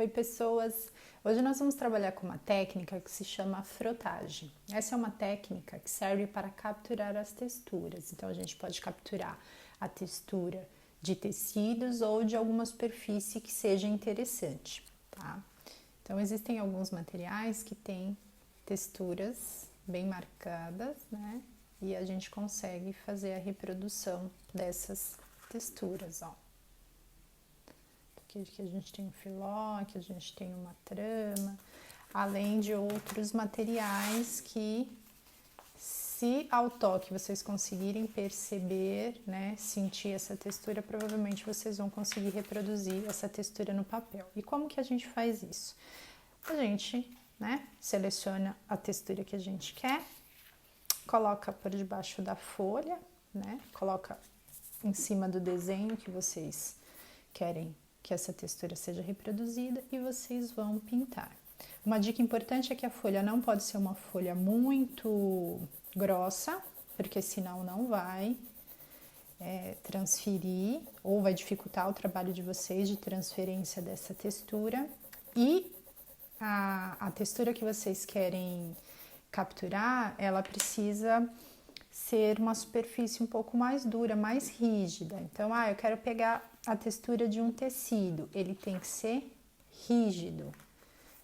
Oi, pessoas! Hoje nós vamos trabalhar com uma técnica que se chama frotagem. Essa é uma técnica que serve para capturar as texturas. Então, a gente pode capturar a textura de tecidos ou de alguma superfície que seja interessante, tá? Então, existem alguns materiais que têm texturas bem marcadas, né? E a gente consegue fazer a reprodução dessas texturas, ó. Aqui a gente tem um filó, aqui a gente tem uma trama, além de outros materiais que, se ao toque vocês conseguirem perceber, né, sentir essa textura, provavelmente vocês vão conseguir reproduzir essa textura no papel. E como que a gente faz isso? A gente, né, seleciona a textura que a gente quer, coloca por debaixo da folha, né, coloca em cima do desenho que vocês querem que essa textura seja reproduzida e vocês vão pintar. Uma dica importante é que a folha não pode ser uma folha muito grossa, porque senão não vai transferir ou vai dificultar o trabalho de vocês de transferência dessa textura. E a textura que vocês querem capturar, ela precisa ser uma superfície um pouco mais dura, mais rígida. Então, eu quero pegar a textura de um tecido, ele tem que ser rígido,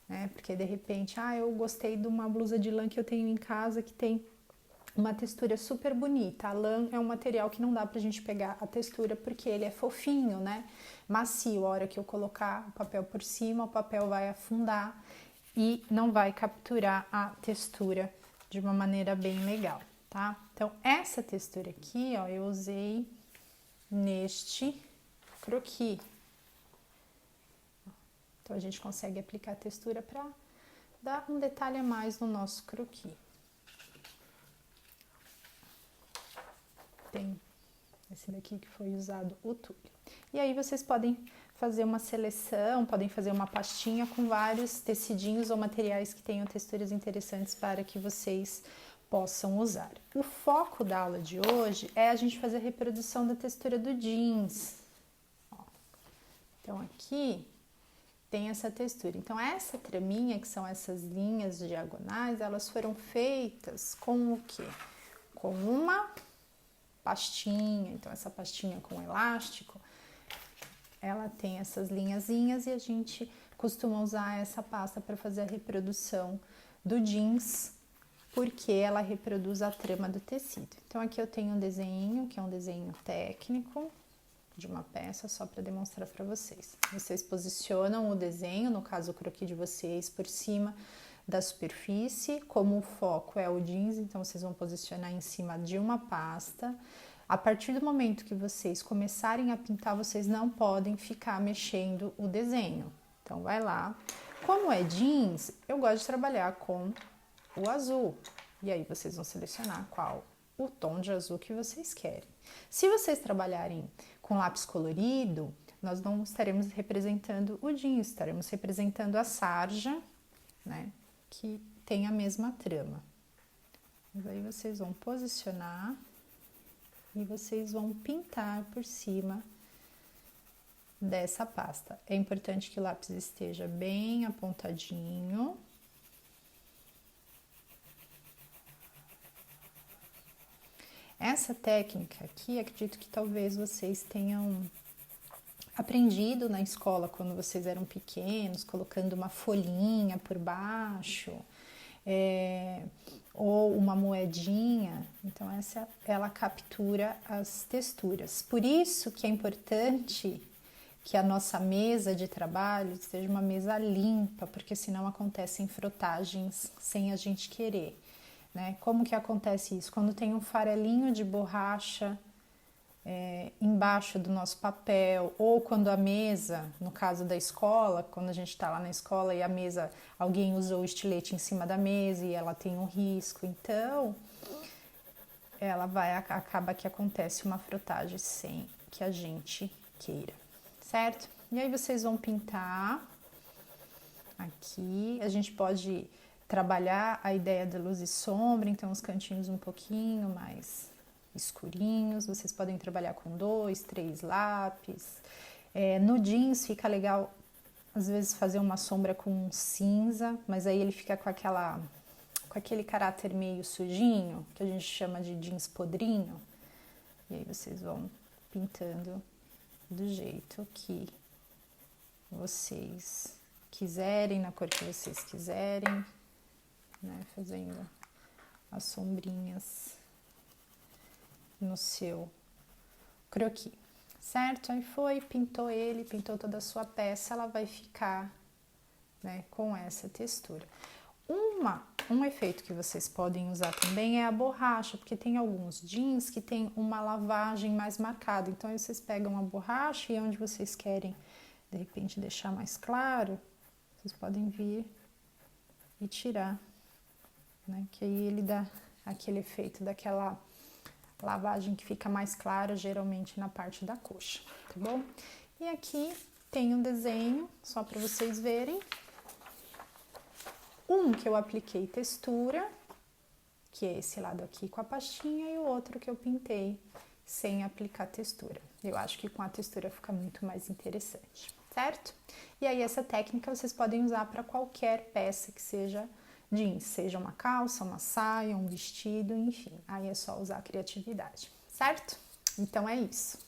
né? Porque de repente, eu gostei de uma blusa de lã que eu tenho em casa que tem uma textura super bonita. A lã é um material que não dá pra gente pegar a textura porque ele é fofinho, né? Macio. A hora que eu colocar o papel por cima, o papel vai afundar e não vai capturar a textura de uma maneira bem legal, tá? Então, essa textura aqui, ó, eu usei neste croquis. Então, a gente consegue aplicar a textura para dar um detalhe a mais no nosso croquis. Tem esse daqui que foi usado o tule. E aí, vocês podem fazer uma seleção, podem fazer uma pastinha com vários tecidinhos ou materiais que tenham texturas interessantes para que vocês possam usar. O foco da aula de hoje é a gente fazer a reprodução da textura do jeans. Então, aqui tem essa textura. Então, essa traminha, que são essas linhas diagonais, elas foram feitas com o quê? Com uma pastinha. Então, essa pastinha com elástico, ela tem essas linhazinhas e a gente costuma usar essa pasta para fazer a reprodução do jeans, porque ela reproduz a trama do tecido. Então, aqui eu tenho um desenho, que é um desenho técnico, de uma peça, só para demonstrar para vocês. Vocês posicionam o desenho, no caso o croquis de vocês, por cima da superfície. Como o foco é o jeans, então vocês vão posicionar em cima de uma pasta. A partir do momento que vocês começarem a pintar, vocês não podem ficar mexendo o desenho. Então, vai lá. Como é jeans, eu gosto de trabalhar com o azul. E aí, vocês vão selecionar qual o tom de azul que vocês querem. Se vocês trabalharem com lápis colorido, nós não estaremos representando o jeans, estaremos representando a sarja, né, que tem a mesma trama. Mas aí vocês vão posicionar e vocês vão pintar por cima dessa pasta. É importante que o lápis esteja bem apontadinho. Essa técnica aqui, acredito que talvez vocês tenham aprendido na escola quando vocês eram pequenos, colocando uma folhinha por baixo, ou uma moedinha. Então, ela captura as texturas. Por isso que é importante que a nossa mesa de trabalho seja uma mesa limpa, porque senão acontecem frotagens sem a gente querer. Né? Como que acontece isso? Quando tem um farelinho de borracha embaixo do nosso papel, ou quando a mesa, no caso da escola, quando a gente está lá na escola e a mesa, alguém usou o estilete em cima da mesa e ela tem um risco, então acaba que acontece uma frotagem sem que a gente queira, certo? E aí vocês vão pintar aqui, a gente pode trabalhar a ideia da luz e sombra, então os cantinhos um pouquinho mais escurinhos, vocês podem trabalhar com 2, 3 lápis. No jeans fica legal às vezes fazer uma sombra com cinza, mas aí ele fica com aquele caráter meio sujinho, que a gente chama de jeans podrinho. E aí vocês vão pintando do jeito que vocês quiserem, na cor que vocês quiserem, né? Fazendo as sombrinhas no seu croquis, certo? Aí foi, pintou ele, pintou toda a sua peça, ela vai ficar, né, com essa textura. Um efeito que vocês podem usar também é a borracha, porque tem alguns jeans que tem uma lavagem mais marcada. Então, aí vocês pegam a borracha e onde vocês querem, de repente, deixar mais claro, vocês podem vir e tirar, né? Que aí ele dá aquele efeito daquela lavagem que fica mais clara, geralmente na parte da coxa, tá bom? E aqui tem um desenho, só para vocês verem. Um que eu apliquei textura, que é esse lado aqui com a pastinha, e o outro que eu pintei sem aplicar textura. Eu acho que com a textura fica muito mais interessante, certo? E aí essa técnica vocês podem usar para qualquer peça que seja jeans, seja uma calça, uma saia, um vestido, enfim. Aí é só usar a criatividade, certo? Então é isso.